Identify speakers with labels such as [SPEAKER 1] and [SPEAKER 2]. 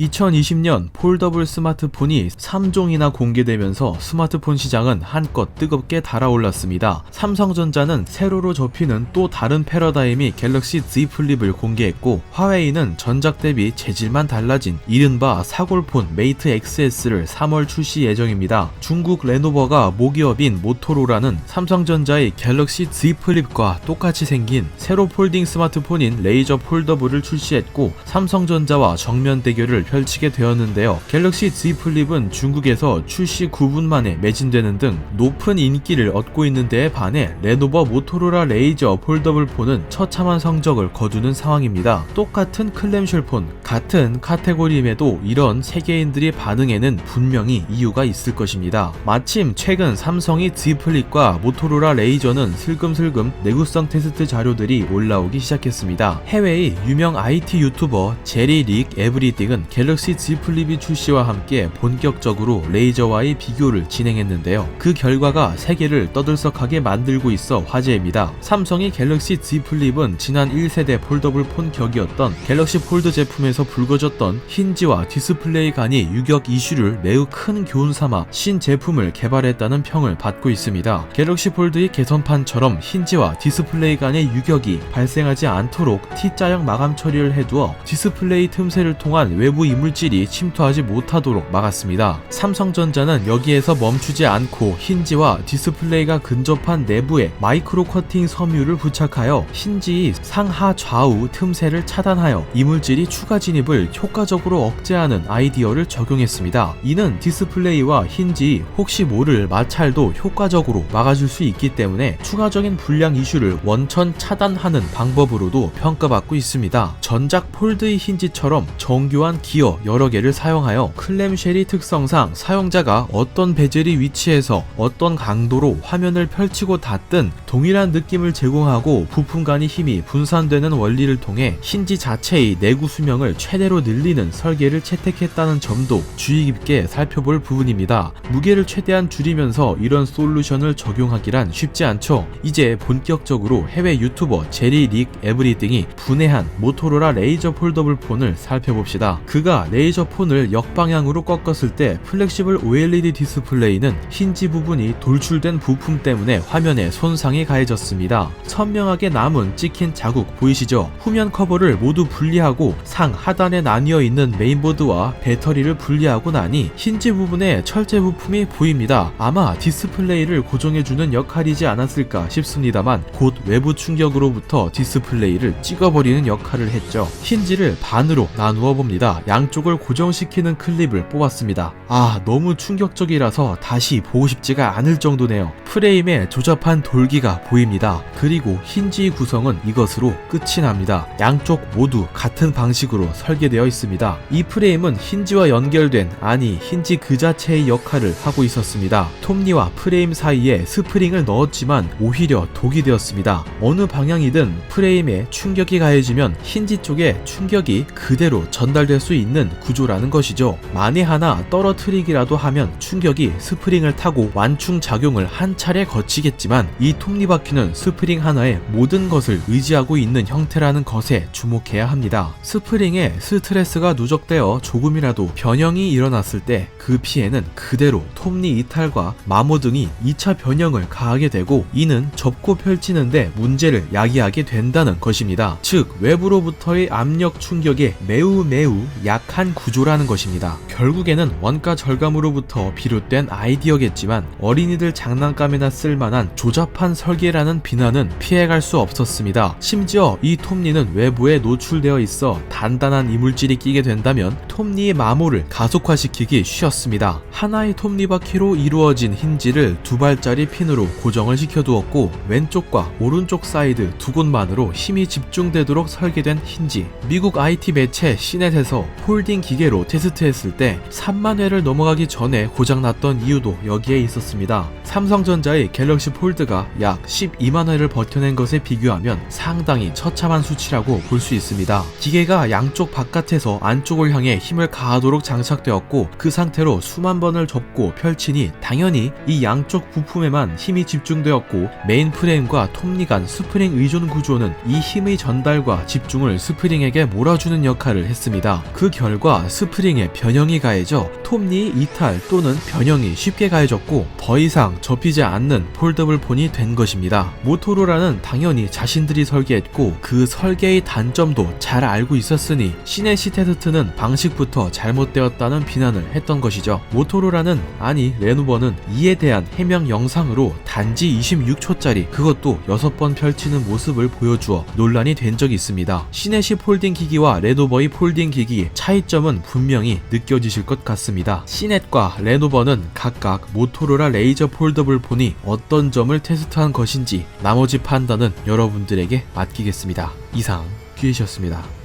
[SPEAKER 1] 2020년 폴더블 스마트폰이 3종이나 공개되면서 스마트폰 시장은 한껏 뜨겁게 달아올랐습니다. 삼성전자는 세로로 접히는 또 다른 패러다임이 갤럭시 Z 플립을 공개했고, 화웨이는 전작 대비 재질만 달라진 이른바 사골폰 메이트 XS를 3월 출시 예정입니다. 중국 레노버가 모기업인 모토로라는 삼성전자의 갤럭시 Z 플립과 똑같이 생긴 세로 폴딩 스마트폰인 레이저 폴더블을 출시했고, 삼성전자와 정면 대결을 펼치게 되었는데요. 갤럭시 Z 플립은 중국에서 출시 9분 만에 매진되는 등 높은 인기를 얻고 있는 데에 반해 레노버 모토로라 레이저 폴더블 폰은 처참한 성적을 거두는 상황입니다. 똑같은 클램쉘 폰, 같은 카테고리임에도 이런 세계인들의 반응에는 분명히 이유가 있을 것입니다. 마침 최근 삼성이 Z 플립과 모토로라 레이저는 슬금슬금 내구성 테스트 자료들이 올라오기 시작했습니다. 해외의 유명 IT 유튜버 제리 릭 에브리띵은 갤럭시 Z 플립이 출시와 함께 본격적으로 레이저와의 비교를 진행했는데요. 그 결과가 세계를 떠들썩하게 만들고 있어 화제입니다. 삼성이 갤럭시 Z 플립은 지난 1세대 폴더블 폰 격이었던 갤럭시 폴드 제품에서 불거졌던 힌지와 디스플레이 간의 유격 이슈를 매우 큰 교훈 삼아 신제품을 개발했다는 평을 받고 있습니다. 갤럭시 폴드의 개선판처럼 힌지와 디스플레이 간의 유격이 발생하지 않도록 T자형 마감 처리를 해두어 디스플레이 틈새를 통한 외부 이물질이 침투하지 못하도록 막았습니다. 삼성전자는 여기에서 멈추지 않고 힌지와 디스플레이가 근접한 내부에 마이크로 커팅 섬유를 부착하여 힌지의 상하 좌우 틈새를 차단하여 이물질이 추가 진입을 효과적으로 억제하는 아이디어를 적용했습니다. 이는 디스플레이와 힌지 혹시 모를 마찰도 효과적으로 막아줄 수 있기 때문에 추가적인 불량 이슈를 원천 차단하는 방법으로도 평가받고 있습니다. 전작 폴드의 힌지처럼 정교한 기어 여러 개를 사용하여 클램쉘의 특성상 사용자가 어떤 베젤이 위치해서 어떤 강도로 화면을 펼치고 닫든 동일한 느낌을 제공하고 부품 간의 힘이 분산되는 원리를 통해 힌지 자체의 내구 수명을 최대로 늘리는 설계를 채택했다는 점도 주의 깊게 살펴볼 부분입니다. 무게를 최대한 줄이면서 이런 솔루션을 적용하기란 쉽지 않죠. 이제 본격적으로 해외 유튜버 제리 릭 에브리띵이 분해한 모토로라 레이저 폴더블 폰을 살펴봅시다. 그가 레이저 폰을 역방향으로 꺾었을 때 플렉시블 OLED 디스플레이는 힌지 부분이 돌출된 부품 때문에 화면에 손상이 가해졌습니다. 선명하게 남은 찍힌 자국 보이시죠? 후면 커버를 모두 분리하고 상 하단에 나뉘어 있는 메인보드와 배터리를 분리하고 나니 힌지 부분에 철제 부품이 보입니다. 아마 디스플레이를 고정해주는 역할이지 않았을까 싶습니다만 곧 외부 충격으로부터 디스플레이를 찍어버리는 역할을 했죠. 힌지를 반으로 나누어 봅니다. 양쪽을 고정시키는 클립을 뽑았습니다. 너무 충격적이라서 다시 보고 싶지가 않을 정도네요. 프레임에 조잡한 돌기가 보입니다. 그리고 힌지의 구성은 이것으로 끝이 납니다. 양쪽 모두 같은 방식으로 설계되어 있습니다. 이 프레임은 힌지와 연결된, 아니 힌지 그 자체의 역할을 하고 있었습니다. 톱니와 프레임 사이에 스프링을 넣었지만 오히려 독이 되었습니다. 어느 방향이든 프레임에 충격이 가해지면 힌지 쪽에 충격이 그대로 전달될 수 있는 구조라는 것이죠. 만에 하나 떨어뜨리기라도 하면 충격이 스프링을 타고 완충 작용을 한 차례 거치겠지만 이 톱니바퀴는 스프링 하나에 모든 것을 의지하고 있는 형태라는 것에 주목해야 합니다. 스프링에 스트레스가 누적되어 조금이라도 변형이 일어났을 때 그 피해는 그대로 톱니 이탈과 마모 등이 2차 변형을 가하게 되고, 이는 접고 펼치는데 문제를 야기하게 된다는 것입니다. 즉 외부로부터의 압력 충격에 매우 약한 구조라는 것입니다. 결국에는 원가 절감으로부터 비롯된 아이디어겠지만 어린이들 장난감에나 쓸만한 조잡한 설계라는 비난은 피해갈 수 없었습니다. 심지어 이 톱니는 외부에 노출되어 있어 단단한 이물질이 끼게 된다면 톱니의 마모를 가속화시키기 쉬웠습니다. 하나의 톱니바퀴로 이루어진 힌지를 2발짜리 핀으로 고정을 시켜두었고, 왼쪽과 오른쪽 사이드 두 곳만으로 힘이 집중되도록 설계된 힌지. 미국 IT 매체 시넷에서 폴딩 기계로 테스트했을 때 3만 회를 넘어가기 전에 고장났던 이유도 여기에 있었습니다. 삼성전자의 갤럭시 폴드가 약 12만 회를 버텨낸 것에 비교하면 상당히 처참한 수치라고 볼 수 있습니다. 기계가 양쪽 바깥에서 안쪽을 향해 힘을 가하도록 장착되었고, 그 상태로 수만 번을 접고 펼치니 당연히 이 양쪽 부품에만 힘이 집중되었고, 메인 프레임과 톱니 간 스프링 의존 구조는 이 힘의 전달과 집중을 스프링에게 몰아주는 역할을 했습니다. 그 그 결과 스프링에 변형이 가해져 톱니 이탈 또는 변형이 쉽게 가해졌고 더 이상 접히지 않는 폴더블 폰이 된 것입니다. 모토로라는 당연히 자신들이 설계했고 그 설계의 단점도 잘 알고 있었으니 시네시테스트는 방식부터 잘못되었다는 비난을 했던 것이죠. 모토로라는 아니 레노버는 이에 대한 해명 영상으로 단지 26초짜리 그것도 6번 펼치는 모습을 보여주어 논란이 된 적이 있습니다. 시네시 폴딩 기기와 레노버의 폴딩 기기 차이점은 분명히 느껴지실 것 같습니다. 시넷과 레노버는 각각 모토로라 레이저 폴더블 폰이 어떤 점을 테스트한 것인지 나머지 판단은 여러분들에게 맡기겠습니다. 이상 퀴즈였습니다.